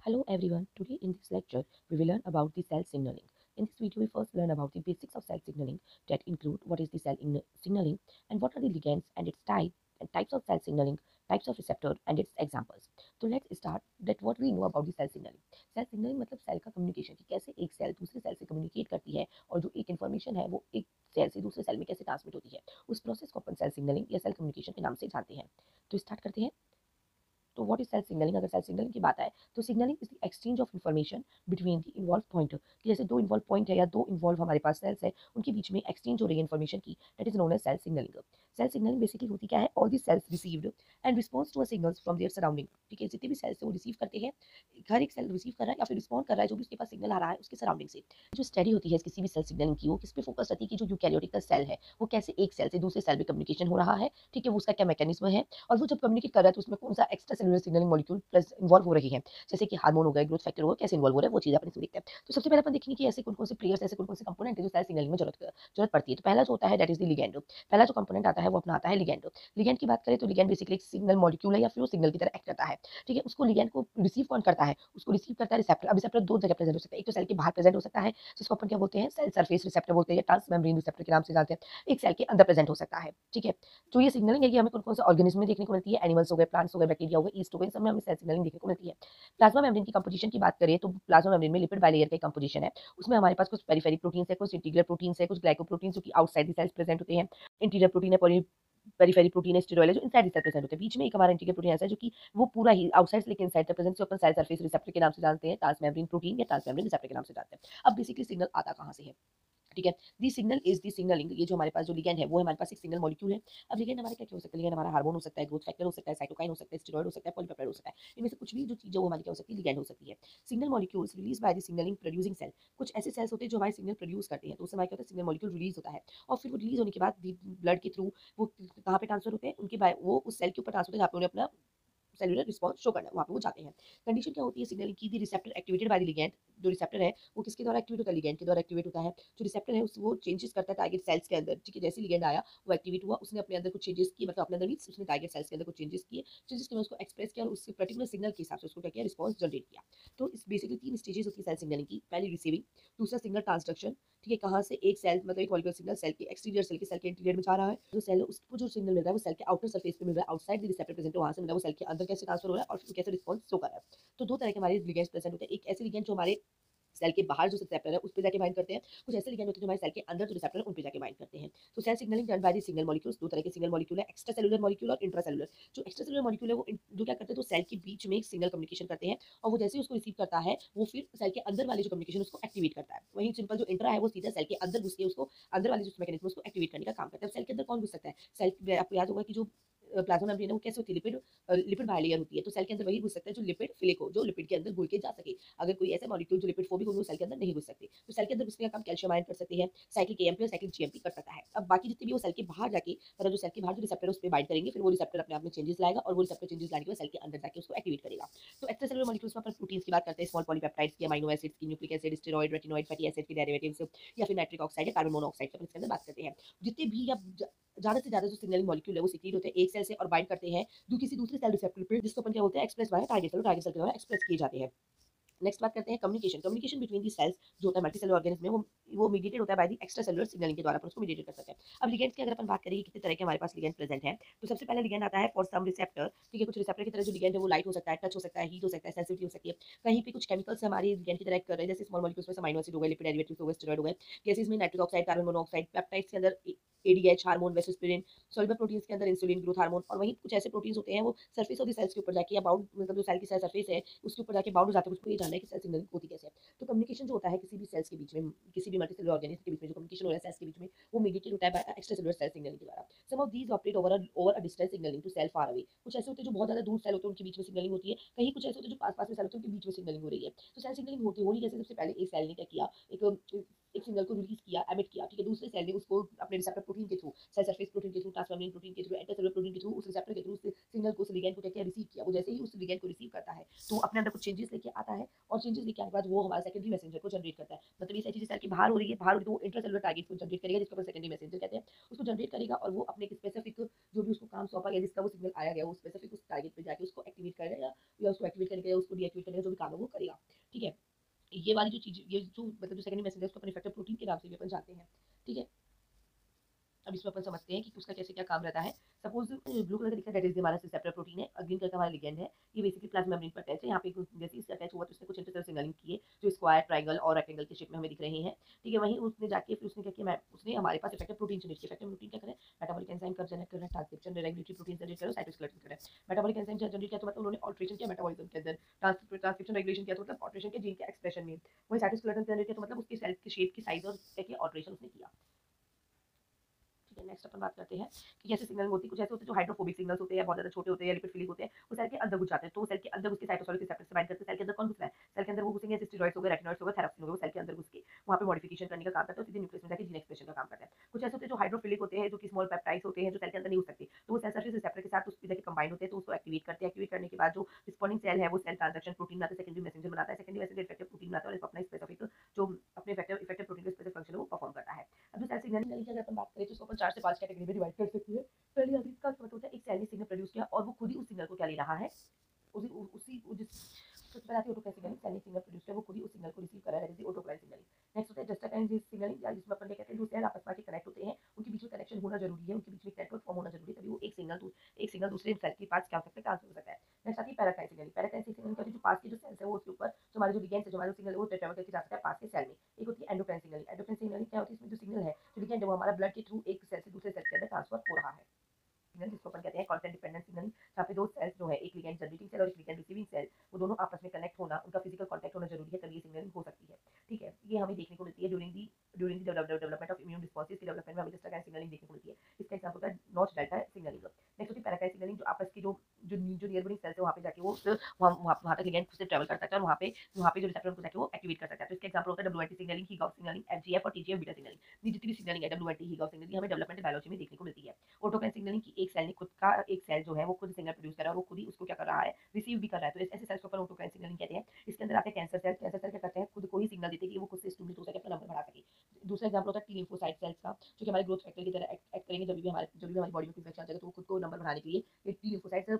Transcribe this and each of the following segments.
Hello everyone, today in this lecture we will learn about the cell signaling. In this video we first learn about the basics of cell signaling that include what is the signaling and what are the ligands and its type and types of cell signaling, types of receptor and its examples. So let's start that what we know about the cell signaling. Cell signaling मतलब cell का communication कि कैसे एक cell दूसरे cell से communicate करती है और जो एक इन्फॉर्मेशन है वो एक सेल से दूसरे सेल में कैसे ट्रांसमिट होती है उस प्रोसेस को अपन सेल सिग्नलिंग या सेल कम्युनिकेशन के नाम से जानते हैं। तो स्टार्ट करते हैं। तो व्हाट इज सेल्फ सिग्नलिंग? अगर सेल्फ सिग्नलिंग की बात आए तो signalling is the exchange of information between the involve point कि जैसे दो इन्वॉल्व पॉइंट है या दो इन्वॉल्व हमारे पास सेल्स है उनके बीच में एक्सचेंज हो रही है इन्फॉर्मेशन की, that is known as self signalling. Self signalling basically होती क्या है? All the cells received and response to a signals from their surrounding. ठीक है, जितने भी सेल्स है वो रिसीव करते हैं, हर एक सेल रिसीव कर रहा है या फिर रिस्पॉन्ड कर रहा है जो भी उसके पास सिग्नल आ रहा है उसके सराउंडिंग से। जो स्टडी होती है किसी भी सेल सिग्नलिंग की वो किस पे फोकस रहती है कि जो यूकैरियोटिक सेल है वो कैसे एक सेल से दूसरे सेल में कम्युनिकेशन हो रहा है, ठीक है, वो उसका क्या मैकेनिज्म है और वो जब कम्युनिकेट कर रहा है तो उसमें कौन सा extra cellular signalling molecule plus involve हो रही है, जैसे कि हार्मोन हो गए, ग्रोथ फैक्टर हो गए, कैसे इन्वॉल्व हो रहा है वो चीज़ अपन इसमें देखते हैं। तो सबसे पहले अपन देखेंगे कि ऐसे कौन-कौन से प्लेयर्स, ऐसे कौन-कौन से कंपोनेंट है जो सेल सिग्नलिंग में जरूरत पड़ती है। तो पहला जो होता है दैट इज द लिगैंड। पहला जो कंपोनेंट आता है वो अपना आता है लिगैंड। लिगैंड की बात करें तो लिगैंड बेसिकली एक सिग्नल मॉलिक्यूल है या फिर वो सिग्नल की तरह एक्ट करता है। ठीक है, उसको लिगैंड को रिसीव कौन करता है? उसको रिसीव करता है रिसेप्टर। अब रिसेप्टर दो जगह प्रेजेंट हो सकता है, एक तो सेल के बाहर प्रेजेंट हो सकता है जिसको अपन क्या बोलते हैं, सेल सरफेस रिसेप्टर बोलते हैं या ट्रांसमेम्ब्रेन रिसेप्टर के नाम से जानते हैं। एक सेल के अंदर प्रेजेंट हो सकता है। ठीक है, तो ये सिग्नलिंग है कि हमें कौन-कौन से ऑर्गेनिज्म में देखने को मिलती है, एनिमल्स हो गए, प्लांट्स हो गए, बैक्टीरिया हो गए, ईस्ट हो गए, इन सब में हमें सेल सिग्नलिंग देखने को मिलती है। प्लाज्मा मेम्ब्रेन की कंपोजिशन की बात करें तो प्लाज्मा मेम्ब्रेन में लिपिड बाइलेयर का कंपोजिशन है। उसमें हमारे पास कुछ पेरिफेरिक प्रोटीन्स है, कुछ इंटीग्रल प्रोटीन्स है, कुछ ग्लाइकोप्रोटीन्स जो कि आउटसाइड द सेल्स प्रेजेंट होते हैं। इंटीरियर प्रोटीन है, पेरिफेरी प्रोटीन है, स्टेरॉयल है जो इनसाइड द सेल प्रेजेंट होते हैं। बीच में एक हमारा इंटीग्रल प्रोटीन ऐसा है जो कि वो पूरा ही आउटसाइड से लेके इनसाइड तक प्रेजेंट, जो अपन सेल सरफेस रिसेप्टर के नाम से जानते हैं, ट्रांसमेम्ब्रेन प्रोटीन या ट्रांसमेम्ब्रेन रिसेप्टर के नाम से जानते हैं। अब बेसिकली सिग्नल आता कहाँ से है? ठीक है, दी सिग्नल इज दी सिग्नलिंग। ये जो हमारे पास जो लिगैंड है वो हमारे पास एक सिग्नल मॉलिक्यूल है। अब लिगैंड हमारे क्या क्या हो सकता है? लिगैंड हमारा हार्मोन हो सकता है, ग्रोथ फैक्टर हो सकता है, साइटोकाइन हो सकता है, स्टेरॉइड हो सकता है, पॉलीपेप्टाइड हो सकता है। इनमें से कुछ भी जो चीज़ है वो हमारी क्या हो सकती है? लिगैंड हो सकती है। Signal molecules release by the signalling producing cell. कुछ ऐसे सेल्स होते हैं जो हमारे सिग्नल प्रोड्यूस करते हैं, तो उससे हमारा क्या होता है? सिग्नल मॉलिक्यूल रिलीज होता है और फिर वो रिलीज होने के बाद ब्लड के थ्रू वो कहाँ पे ट्रांसफर होते हैं? उनके वो उस सेल के ऊपर ट्रांसफर होते हैं जहाँ पे उन्हें अपना सेलुलर रिस्पॉन्स शो करना है, वहाँ पे वो जाते हैं। कंडीशन क्या होती है सिग्नलिंग की? The receptor activated by the ligand. जो रिसेप्टर है वो किसके द्वारा एक्टिवेट होता है? लिगैंड के द्वारा एक्टिवेट होता है। जो रिसेप्टर है वो चेंजेस करता है टारगेट सेल्स के अंदर। ठीक है, जैसे लिगैंड आया वो एक्टिवेट हुआ, उसने अपने अंदर कुछ चेंजेस किए, मतलब अपने अंदर मींस उसने टारगेट सेल्स के अंदर कुछ चेंजेस किए, चेंजेस के बाद उसको एक्सप्रेस किया और उसके पर्टिकुलर सिग्नल के हिसाब से उसको क्या किया? रिस्पॉन्स जनरेट किया। तो इस बेसिकली तीन स्टेजेस होती है सेल सिग्नलिंग की। पहली रिसीविंग, दूसरा सिग्नल ट्रांसडक्शन। ठीक है, कहाँ से? एक सेल मतलब एक मॉलिक्यूलर सिग्नल सेल के एक्सटीरियर सेल के इंटीरियर में जा रहा है, जो सेल है उसको जो सिग्नल मिल रहा है वो सेल के आउटर सरफेस पे मिल रहा है, आउटसाइड द रिसेप्टर प्रेजेंट है वहां से मिल रहा है, वो सेल के अंदर कैसे ट्रांसफर हो रहा है और फिर कैसे रिस्पॉन्स शो कर रहा है। तो दो तरह के हमारे लिगेंड्स प्रेजेंट होते हैं। एक ऐसे लिगेंड जो हमारे सेल के बाहर जो रिसेप्टर है उस पे जाके बाइंड करते हैं, कुछ ऐसे लिगेंड होते हैं जो हमारे सेल के अंदर जो रिसेप्टर है उन पे जाके बाइंड करते हैं। तो cell signalling done by the signal molecules. दो तरह के सिग्नल मॉलिक्यूल है, एक्स्ट्रा सेलुलर मॉलिक्यूल और इंट्रा सेलुलर। जो एक्स्ट्रा सेलुलर मॉलिक्यूल है वो जो क्या करते हैं तो सेल के बीच में एक सिग्नल कम्युनिकेशन करते हैं और वो जैसे ही उसको रिसीव करता है वो फिर सेल के अंदर वाले जो कम्युनिकेशन उसको एक्टिवेट करता है। वहीं सिंपल जो इंट्रा है वो सीधा सेल के अंदर घुस के उसको अंदर वाले जो मैकेनिज्म उसको एक्टिवेट करने का काम करता है। सेल के अंदर कौन घुस सकता है? सेल आपको याद होगा कि जो प्लाज्मा मेम्ब्रेन है वो कैसे होती है? लिपिड बाइलेयर होती है, तो सेल के अंदर वही घुस सकता है जो लिपिड फिलिक हो, जो लिपिड के अंदर घुल के जा सके। अगर कोई ऐसा मॉलिक्यूल जो लिपिड फोबिक हो वो सेल के अंदर नहीं घुस सकते, तो सेल के अंदर घुसने का काम कैल्शियम आयन कर सकती है, साइक्लिक एएमपी और साइक्लिक जीएमपी कर सकता है। अब बाकी जितने भी वो सेल के बाहर जाके मतलब जो सेल के बाहर जो रिसेप्टर उस पे बाइंड करेंगे, फिर वो रिसेप्टर अपने आप में चेंजेस लाएगा और वो रिसेप्टर चेंजेस लाने के बाद सेल के अंदर जाके उसको एक्टिवेट करेगा। तो एक्स्ट्रा सेलुलर मॉलिक्यूल्स में अपन प्रोटीन्स की बात करते हैं, स्मॉल पॉलीपेप्टाइड्स की, अमीनो एसिड्स की, nucleic acid, steroid, retinoid, fatty acid की डेरिवेटिव्स या फिर नाइट्रिक ऑक्साइड या कार्बन मोनोऑक्साइड की अपन इसके अंदर बात करते हैं। जितने भी या ज्यादा से ज्यादा जो सिग्नलिंग मॉलिक्यूल है वो सीक्रेट होते हैं एक सेल से और बाइंड करते हैं जो किसी दूसरे सेल रिसेप्टर पे, जिसको अपन क्या बोलते हैं? एक्सप्रेस बाय टारगेट सेल के द्वारा एक्सप्रेस किए जाते हैं। नेक्स्ट बात करते हैं communication. Communication between the cells जो होता है मल्टीसेलुलर ऑर्गेनिज्म में वो मीडिएटेड होता है by the extra cellular signalling के द्वारा, पर उसको मीडिएट कर सकते हैं। अब लिगेंड्स की अगर अपन बात करें कितने तरह के हमारे पास लिगेंड प्रेजेंट है, तो सबसे पहले लिगेंड आता है फॉर सम रिसेप्टर। ठीक है, कुछ रिसेप्टर की तरह जो लिगेंड है वो लाइट हो सकता है, टच हो सकता है, हीट हो सकता है, सेंसिटिविटी हो सकती है। कहीं पे कुछ केमिकल्स हमारी लिगेंड की तरह कर रहे हैं, जैसे स्मॉल मॉलिक्यूल्स में अमीनो एसिड हो गए, लिपिड डेरिवेटिव्स हो गए, स्टेरॉइड हो गए, गैसेस में nitric oxide, carbon monoxide, peptides के अंदर एडीएच हार्मोन, वेसोस्पिरिन, सॉल्युबल प्रोटीन्स के अंदर इंसुलिन, ग्रोथ हार्मोन, और वहीं कुछ ऐसे प्रोटीन्स होते हैं वो सरफेस ऑफ द सेल्स के ऊपर जाके या बाउंड मतलब जो सेल की सरफेस है उसके ऊपर जाके बाउंड हो जाते हैं। उसको ये जानना है कि सेल सिग्नलिंग होती कैसे है। तो कम्युनिकेशन जो होता है किसी भी सेल्स के बीच में, किसी भी मल्टीसेलुलर ऑर्गेनिज्म के बीच में जो कम्युनिकेशन हो रहा है सेल्स के बीच में, वो मीडिएटेड होता है बाय एक्स्ट्रासेलुलर सेल सिग्नलिंग के द्वारा। Some of these operate over a distance signalling to cell far away. कुछ ऐसे होते हैं जो बहुत ज्यादा दूर सेल होते हैं उनके बीच में सिग्नलिंग होती है, कहीं कुछ ऐसे होते हैं जो पास पास में सेल होते हैं उनके बीच में सिग्नलिंग हो रही है। तो सेल सिग्नलिंग होती कैसे? सबसे पहले एक सेल ने क्या किया, एक एक सिग्नल को रिलीज किया, एमिट किया, ठीक है, दूसरे सेल ने उसको अपने रिसेप्टर प्रोटीन के थ्रू, सेल सरफेस प्रोटीन के थ्रू, ट्रांसमेम्ब्रेन प्रोटीन के थ्रू, इंटरसेलुलर प्रोटीन के थ्रू उस रिसेप्टर के थ्रू उस सिग्नल को, उस लिगैंड को क्या किया, रिसीव किया। वो जैसे ही उस लिगैंड को रिसीव करता है तो अपने अंदर कुछ चेंजेस लेके आता है, और चेंजेस लेके आने के बाद वो हमारा सेकेंडरी मैसेंजर को जनरेट करता है। मतलब ये सारी चीजें सेल की बाहर हो रही है, बाहर हो रही है तो वो इंट्रासेलुलर टारगेट को जनरेट करेगा, जिसको अपन सेकेंडरी मैसेंजर कहते हैं। उसको जनरेट करेगा और वो अपने स्पेसिफिक जो भी उसको काम सौंपा गया, जिसका वो सिग्नल आया गया, वो स्पेसिफिक उस टारगेट पे जाके उसको एक्टिवेट करेगा, या उसको एक्टिवेट करेगा या उसको डीएक्टिवेट करेगा, जो भी काम है वो करेगा। ठीक है, ये वाली जो चीज, ये जो मतलब जो सेकेंडरी मैसेंजर उसको अपन इफेक्टर प्रोटीन के नाम से भी अपन जानते हैं। ठीक है, अब इसमें अपन समझते हैं कि उसका कैसे क्या काम रहता है। सपोज ब्लू कलर का दिखा है, दैट इज हमारा रिसेप्टर प्रोटीन है, और ग्रीन कलर का हमारा लिगेंड है। ये बेसिकली प्लाज्मा मेम्ब्रेन पर अटैच है। यहाँ पे जैसे इससे अटैच हुआ तो उसने कुछ इंटरसेलुलर सिग्नलिंग की है, जो स्क्वायर, ट्रायंगल और रेक्टेंगल के शेप में हमें दिख रहे हैं। ठीक है, वहीं उसने जाके फिर उसने क्या किया, उसने हमारे पास इफेक्टिव प्रोटीन जनरेट किया। इफेक्टिव प्रोटीन क्या करे, मेटाबॉलिक एंजाइम कर जनरेट कर रहा है, ट्रांसक्रिप्शन रेगुलेटरी प्रोटीन जनरेट कर रहा है, साइटोस्केलेटन कर रहा है। मेटाबॉलिक एंजाइम जनरेट किया तो मतलब उन्होंने ऑल्ट्रेशन किया मेटाबॉलिज्म के अंदर, ट्रांसक्रिप्शन रेगुलेशन किया तो मतलब ऑल्ट्रेशन किया जीन के एक्सप्रेशन में। वही साइटोस्केलेटन जनरेट किया तो मतलब उसके सेल के शेप की साइज और क्या ऑल्ट्रेशन उसने किया। ठीक है, नेक्स्ट अपन बात करते हैं कि कैसे सिग्नल होती है। कुछ ऐसे होते हैं जो हाइड्रोफोबिक सिग्नल्स होते हैं, बहुत ज्यादा छोटे होते हैं, लिपिड फिलिंग होते हैं, वो सेल के अंदर घुस जाते हैं। तो वो सेल के अंदर घुस के साइटोसोलिक रिसेप्टर से बाइंड करते हैं। सेल के अंदर कौन घुस रहा है, सेल के अंदर वो घुसेंगे, स्टेरॉइड्स हो गए, रेटिनॉइड्स हो गए, थैरेप्सिन हो गए, वो सेल के अंदर घुस के वहाँ पे मॉडिफिकेशन करने का काम करते हैं, सीधे न्यूक्लियस में जाके जीन एक्सप्रेशन का काम करते हैं। कुछ ऐसे होते हैं जो हाइड्रोफिलिक होते हैं, जो कि स्मॉल पेप्टाइड्स होते हैं, जो सेल के अंदर नहीं घुस सकते, तो वो सेल सरफेस रिसेप्टर के साथ उस पे जाके कंबाइन होते हैं, तो उसको एक्टिवेट करते हैं। एक्टिवेट करने के बाद जो रिस्पॉन्डिंग सेल है वो सेल ट्रांजैक्शन प्रोटीन बनाता है, सेकेंडरी मैसेंजर बनाता है, सेकेंडरी मैसेंजर इफेक्टिव प्रोटीन बनाता है, और इसको अपना स्पेसिफिक जो अपने इफेक्टिव प्रोटीन का स्पेसिफिक फंक्शन है वो परफॉर्म करता है। अब जो सेल सिग्नलिंग की अगर अपन बात करें तो उसको अपन 4 से 5 कैटेगरी में डिवाइड कर सकते हैं। पहली आखिरी का मतलब होता है एक सेल ने सिग्नल प्रोड्यूस किया और वो खुद ही उस सिग्नल को क्या ले रहा है, उसी उसी जिस सबसे पहले आती है ऑटोक्राइन सिग्नलिंग, सेल ने सिग्नल प्रोड्यूस किया, वो खुद ही उस सिग्नल को रिसीव कर रहा है, that is autocrine signalling. Next होता है जस्ट काइंड सिग्नलिंग, जिसमें अपन कहते हैं दो सेल आपस में कनेक्ट होते हैं, उनके बीच में कनेक्शन होना जरूरी है, उनके बीच में नेटवर्क फॉर्म होना जरूरी है, तभी वो एक सिग्नल दूसरे सेल के पास क्या हो सकता है, ट्रांसफर हो सकता है। नेक्स्ट आती है पैराकाइन सिग्नलिंग। पैराकाइन सिग्नलिंग क्या होती है, जो पास के जो सेल्स है वो उसके ऊपर जो हमारे जो लिगेंड्स है, जो हमारा सिग्नल है वो ट्रेवल करके जा सकता है पास के सेल में। एक होती है एंडोक्राइन सिग्नलिंग। एंडोक्राइन सिग्नलिंग क्या होती है, इसमें जो सिग्नल है, जो लिगेंड है, वो हमारा ब्लड के थ्रू एक सेल से दूसरे सेल के अंदर ट्रांसफर हो रहा है। सिग्नल जिसको अपन कहते हैं कॉन्टेंट डिपेंडेंट सिग्नलिंग, जहाँ पे दो सेल्स जो है, एक लिगेंड जनरेटिंग सेल और एक लिगेंड रिसीविंग सेल, वो दोनों आपस में कनेक्ट होना, उनका फिजिकल कॉन्टैक्ट होना जरूरी है, तभी ये सिग्नलिंग हो सकती है। ठीक है, ये हमें देखने को मिलती है during the development of immune responses की डेवलपमेंट में हमें जिस तरह सिग्नलिंग देखने को मिलती है। इसका एग्जांपल होता है नॉच डेल्टा सिग्नलिंग। नेक्स्ट होती है पैराकाइन सिग्नलिंग, जो आपस की जो नियरबोरिंग सेल्स है वहाँ पे जाके वो वहाँ तक लिगेंड से ट्रेवल कर सकता है, और वहाँ पे जो रिसेप्टर उनको जाके वो एक्टिवेट कर सकता है। तो इसका एग्जांपल होता है डब्ल्यूएनटी सिग्नलिंग, हीगॉफ सिग्नलिंग, एफजीएफ और टीजीएफ बीटा सिग्नलिंग। ये जितनी भी सिग्नलिंग है डब्ल्यूएनटी, हीगॉफ सिग्नलिंग हमें डेवलपमेंट बायोलॉजी में देखने को मिलती है। ऑटोक्राइन सिग्नलिंग की एक सेल ने खुद का एक सेल जो है वो खुद सिग्नल प्रोड्यूस कर रहा है और वो खुद ही उसको क्या कर रहा है, रिसीव भी कर रहा है। तो ऐसे सेल्स को अपन ऑटोक्राइन सिग्नलिंग कहते हैं। इसके अंदर आते हैं कैंसर सेल। कैंसर सेल क्या करते हैं, खुद को ही सिग्नल देते हैं कि वो खुद से स्टिमुलेट हो सके, अपना नंबर बढ़ा सके। दूसरा एग्जांपल होता है टी लिम्फोसाइट सेल्स का, जो कि हमारे ग्रोथ फैक्टर की तरह एक्ट करेंगे जब भी हमारी बॉडी में इन्फेक्शन आ जाएगा, तो वो खुद को नंबर बढ़ाने के लिए ये टी लिम्फोसाइट्स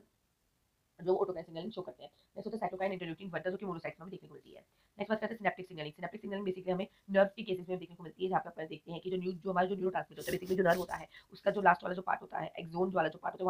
जो ऑटोक्राइन सिग्नलिंग शो करते हैं। नेक्स्ट होता है साइटोकाइन इंटरल्यूकिन 1 जो कि मोनोसाइट्स में देखने को मिलती है। नेक्स्ट बात करते हैं synaptic signalling. Synaptic signalling basically हमें नर्व के केसेस में देखने को मिलती है, जहाँ पे अपन देखते हैं कि जो हमारा जो न्यूरोट्रांसमीटर होता है, बेसिकली जो नर्व होता है, उसका जो लास्ट वाला जो पार्ट होता है, एक्सोन वाला जो पार्ट होता है,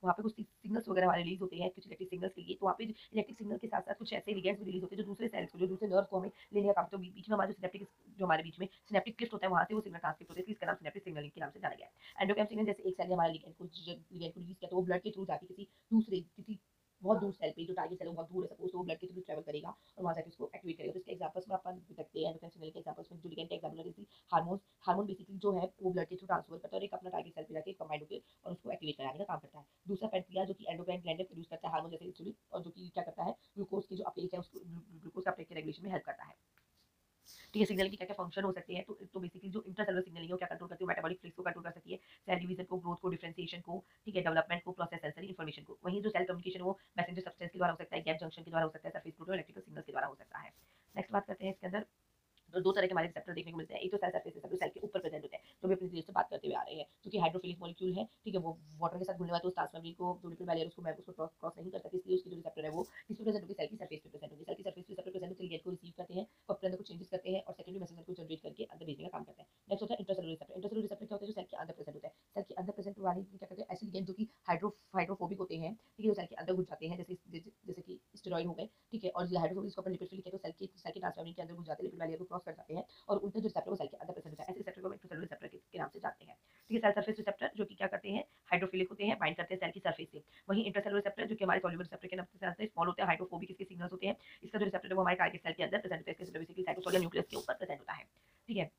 वहाँ पे कुछ सिग्नल्स वगैरह हमारे रिलीज होते हैं, कुछ इलेक्ट्रिक सिग्नल्स के लिए। तो वहाँ पे इलेक्ट्रिक सिग्नल के साथ साथ कुछ ऐसे लिगेंड्स भी रिलीज होते हैं जो दूसरे सेल्स को, जो दूसरे नर्व को हमें लेने का काम। तो बीच में हमारा जो सिनेप्टिक, जो हमारे बीच में सिनेप्टिक क्लिफ्ट होता है, वहाँ से वो सिग्नल ट्रांसमिट होते हैं, इसका नाम सिनेप्टिक सिग्नलिंग के नाम से जाना गया है। एंडोक्राइन सिग्नल, जैसे एक सेल हमारा लिगेंड को रिलीज किया, तो वो ब्लड के थ्रू जाके किसी बहुत दूर सेल पे, जो टारगेट सेल है बहुत दूर है, सपोज, तो वो ब्लड के थ्रू ट्रैवल करेगा और वहां जाके उसको एक्टिवेट करेगा। तो इसके एग्जांपल्स में अपन देखते हैं एंडोक्राइन सिग्नलिंग के एग्जांपल्स में जो लिगेंड के एग्जांपल है, हार्मोन बेसिकली जो है वो ब्लड के थ्रू ट्रांसफर करता है और एक अपना टारगेट सेल पे जाके कंबाइन होकर और उसको एक्टिवेट कराने का काम करता है। दूसरा पैनक्रिया, जो कि एंडोक्राइन ग्लैंड प्रोड्यूस करता है हार्मोन जैसे इंसुलिन, और जो कि क्या करता है, ग्लूकोज की जो अपटेक है, उसको ग्लूकोज का अपटेक के रेगुलेशन में हेल्प करता है। ठीक है, सिग्नल की क्या क्या फंक्शन हो सकते हैं, तो बेसिकली जो इंट्रासेलुलर सिग्नलिंग है क्या कंट्रोल करती है, मेटाबॉलिक फ्लिक्स को कंट्रोल कर सकती है, सेल डिवीजन को, ग्रोथ को, डिफरेंशिएशन को, ठीक है, डेवलपमेंट को, प्रोसेस सेंसरी इन्फॉर्मेशन को। वहीं जो सेल कम्युनिकेशन वो मैसेंजर सब्सटेंस के द्वारा हो सकता है, गैप जंक्शन के द्वारा हो सकता है, सरफेस प्रोटीन और इलेक्ट्रिकल सिग्नल के द्वारा हो सकता है। नेक्स्ट बात करते हैं इसके अंदर, तो दो तरह के हमारे रिसेप्टर देखने को मिलते हैं। एक तो सेल सरफेस रिसेप्टर, सेल के ऊपर प्रेजेंट होते हैं, जो भी अपनी से बात करते हुए आ रहे हैं, जो कि हाइड्रोफिलिक मॉलिक्यूल है, ठीक है, वो वाटर के साथ घुलने वाला, तो ट्रांसमेम्ब्रेन को जो लिपिड बैरियर उसको क्रॉस नहीं कर सकती, इसलिए उसकी जो रिसेप्टर है वो किस पे प्रेजेंट होगी, सेल की सरफेस पे प्रेजेंट होगी। सेल की सरफेस पे रिसेप्टर प्रेजेंट होकर लिगेंड को रिसीव करते हैं, अपने अंदर कुछ चेंजेस करते हैं और सेकेंडरी मैसेंजर को जनरेट करके अंदर भेजने का काम करते हैं। नेक्स्ट होता है इंट्रासेलुलर रिसेप्टर। इंट्रासेलुलर रिसेप्टर क्या होता है, जो सेल के अंदर प्रेजेंट होता है। सेल के अंदर प्रेजेंट वाले क्या करते हैं, ऐसे लिगेंड जो कि हाइड्रोफोबिक होते हैं, ठीक है, जो सेल के अंदर घुस जाते हैं, जैसे कि स्टेरॉइड हो गए, ठीक है, और ये हाइड्रोफोबिक को अपन लिपिड फिलिक है, तो सेल के ट्रांसमेम्ब्रेन के अंदर घुस जाते हैं, लिपिड बैरियर को क्रॉस कर जाते हैं और उनका जो रिसेप्टर वो सेल के अंदर प्रेजेंट होता है। ऐसे रिसेप्टर को हम इंट्रासेलुलर रिसेप्टर के नाम से जानते हैं। ठीक है, सेल सरफेस रिसेप्टर जो कि क्या करते हैं, हाइड्रोफिलिक होते हैं, बाइंड करते हैं सेल की सरफेस से। वहीं इंट्रासेलुलर रिसेप्टर जो कि हमारे सॉल्युबल रिसेप्टर के नाम से जानते हैं, स्मॉल होते हैं, हाइड्रोफोबिक इसके सिग्नल्स होते हैं। इसका जो रिसेप्टर है वो हमारे टारगेट सेल के अंदर प्रेजेंट होता है, इसके बेसिकली साइटोसोल या न्यूक्लियस के ऊपर प्रेजेंट होता है। ठीक है,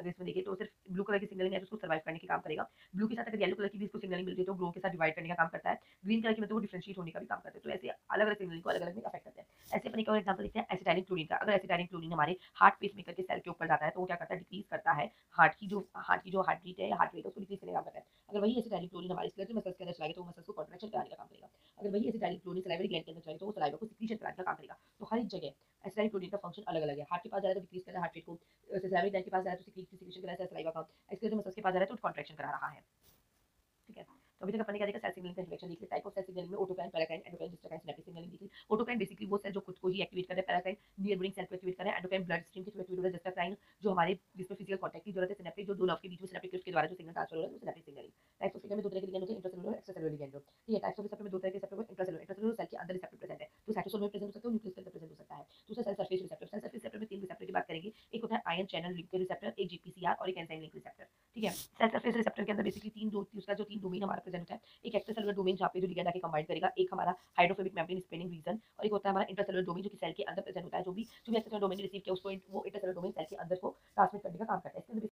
अगर इसमें देखिए तो सिर्फ ब्लू कलर की सिग्नलिंग है जो उसको सर्वाइव करने के काम करेगा। ब्लू के साथ अगर येलो कलर की भी इसको सिग्नलिंग मिल रही है तो ग्रो के साथ डिवाइड करने का काम करता है। ग्रीन कलर की मतलब वो डिफरेंशिएट होने का भी काम करता है। तो ऐसे अलग-अलग सिग्नलिंग को अलग-अलग में अफेक्ट करते हैं। ऐसे अपन एक और एग्जांपल देखते हैं एसिटाइलिन क्लोरीन का। अगर एसिटाइलिन क्लोरीन हमारे हार्ट पेसमेकर के सेल के ऊपर जाता है तो वो क्या करता है, डिक्रीज करता है हार्ट की जो हार्ट बीट है या हार्ट रेट है उसको डिक्रीज करने का काम करता है। अगर वही एसिटाइलिन क्लोरीन हमारे स्केलेटल मसल्स के अंदर चला गया तो वो मसल्स को कॉन्ट्रैक्शन कराने का काम करेगा। अगर वही एसिटाइलिन क्लोरीन सलाइवरी ग्लैंड के अंदर चला गया तो वो सलाइवा को सिक्रीशन कराने का काम करेगा। तो हर एक जगह एसिटाइलिन क्लोरीन का फंक्शन अलग-अलग है। हार्ट के पास जा रहा है तो डिक्रीज कर रहा है हार्ट रेट को, सलाइवरी ग्लैंड के पास जा रहा है तो सिक्रीशन करा रहा है सलाइवा का, स्केलेटल मसल्स के पास जा रहा है तो कॉन्ट्रैक्शन करा रहा है। ठीक है, तो अभी तक अपन ने क्या देखा, सेल सिग्नलिंग का इंट्रोडक्शन देख लिया। टाइप ऑफ सेल सिग्नलिंग में ऑटोकाइन, पैराकाइन, एंडोकाइन, सिस्टोकाइन, सिनेप्टिक सिग्नलिंग देख ली। ऑटोकाइन बेसिकली वो सेल जो खुद को ही एक्टिवेट कर रहे हैं, पैराकाइन नियरबोरिंग सेल को एक्टिवेट कर रहे हैं, एंडोकाइन ब्लड स्ट्रीम के थ्रू एक्टिवेट हो रहा है, जस्टाकाइन जो हमारे जिसमें फिजिकल कांटेक्ट की जरूरत है, सिनेप्टिक जो दो नर्व के बीच में सिनेप्टिक क्लिफ्ट के द्वारा जो सिग्नल ट्रांसफर हो रहा है वो synaptic signalling. Types of signal में दो तरह के लिगेंड होते हैं, इंट्रासेलुलर और एक्स्ट्रासेलुलर लिगेंड। ठीक है, टाइप्स ऑफ रिसेप्टर में दो तरह के रिसेप्टर होते हैं, इंट्रासेलुलर इंट्रासेलुलर सेल के अंदर रिसेप्टर प्रेजेंट है, तो साइटोसोल में प्रेजेंट हो सकता है और न्यूक्लियस के अंदर प्रेजेंट हो सकता है। दूसरा cell surface receptor. Cell surface receptor में तीन रिसेप्टर की बात करेंगे, एक होता है आयन चैनल लिंक रिसेप्टर, एक जीपीसीआर और एक एंजाइम लिंक रिसेप्टर। ठीक है, सेल सरफेस रिसेप्टर के अंदर बेसिकली उसका जो तीन डोमेन हमारा प्रेजेंट होता है, एक एक्स्ट्रासेलुलर डोमेन जहाँ पे जो लिगैंड आके कंबाइन करेगा, एक हमारा हाइड्रोफोबिक मेम्ब्रेन स्पेनिंग रीजन और एक होता है हमारा इंट्रासेलुलर डोमेन जो कि सेल के अंदर प्रेजेंट होता है। जो भी एक्स्ट्रासेलुलर डोमेन रिसीव किया उसको वो इंट्रासेलुलर डोमेन सेल के अंदर को ट्रांसमिट करने का काम करता है। इसके अंदर